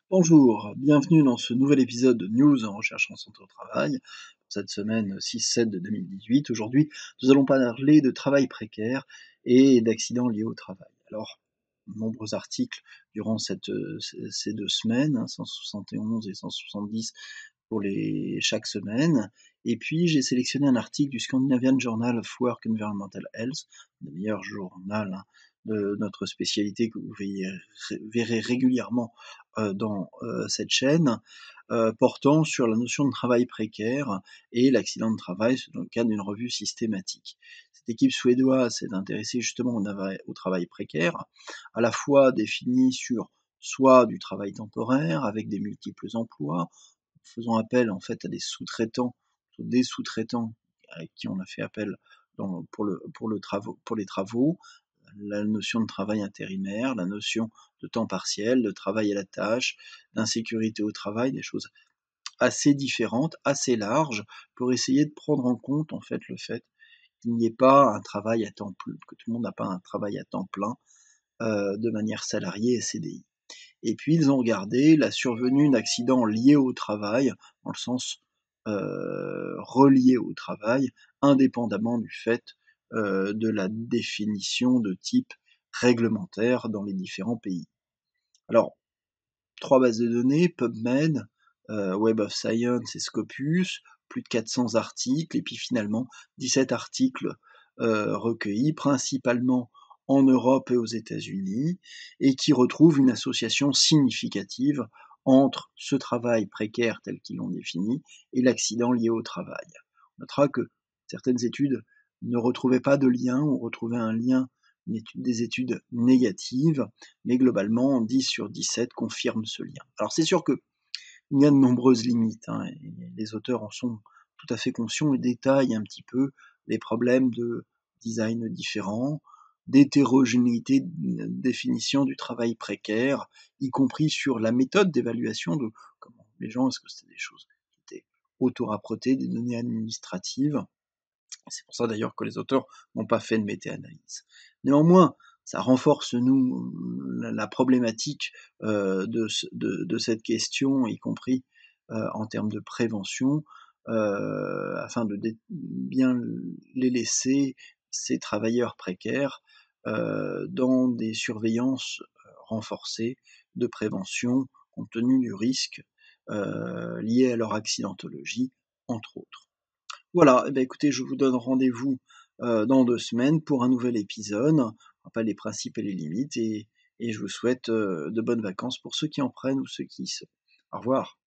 Bonjour, bienvenue dans ce nouvel épisode de News en recherche en santé au travail, pour cette semaine 6-7 de 2018. Aujourd'hui, nous allons parler de travail précaire et d'accidents liés au travail. Alors, nombreux articles durant ces 2 semaines, 171 et 170 chaque semaine. Et puis, j'ai sélectionné un article du Scandinavian Journal of Work Environmental Health, le meilleur journal de notre spécialité que vous verrez régulièrement dans cette chaîne, portant sur la notion de travail précaire et l'accident de travail dans le cadre d'une revue systématique. Cette équipe suédoise s'est intéressée justement au travail précaire, à la fois défini sur soit du travail temporaire avec des multiples emplois, faisant appel en fait à des sous-traitants à qui on a fait appel pour les travaux, la notion de travail intérimaire, la notion de temps partiel, de travail à la tâche, d'insécurité au travail, des choses assez différentes, assez larges, pour essayer de prendre en compte en fait le fait qu'il n'y ait pas un travail à temps plein, que tout le monde n'a pas un travail à temps plein de manière salariée et CDI. Et puis ils ont regardé la survenue d'accidents liés au travail, dans le sens reliés au travail, indépendamment du fait de la définition de type réglementaire dans les différents pays. Alors, 3 bases de données, PubMed, Web of Science et Scopus, plus de 400 articles, et puis finalement 17 articles recueillis principalement en Europe et aux États-Unis, et qui retrouvent une association significative entre ce travail précaire tel qu'ils l'ont défini et l'accident lié au travail. On notera que certaines études ne retrouvaient pas de lien ou retrouvaient un lien, des études négatives, mais globalement 10 sur 17 confirment ce lien. Alors c'est sûr qu'il y a de nombreuses limites, et les auteurs en sont tout à fait conscients et détaillent un petit peu les problèmes de design différents, d'hétérogénéité de définition du travail précaire, y compris sur la méthode d'évaluation de comment les gens, est-ce que c'était des choses qui étaient auto-rapportées, des données administratives. C'est pour ça d'ailleurs que les auteurs n'ont pas fait de méta-analyse. Néanmoins, ça renforce la problématique de cette question, y compris en termes de prévention, afin de bien les laisser, ces travailleurs précaires, dans des surveillances renforcées de prévention, compte tenu du risque lié à leur accidentologie, entre autres. Voilà, eh ben, écoutez, je vous donne rendez-vous dans 2 semaines pour un nouvel épisode. On rappelle les principes et les limites, et je vous souhaite de bonnes vacances pour ceux qui en prennent ou ceux qui y sont. Au revoir.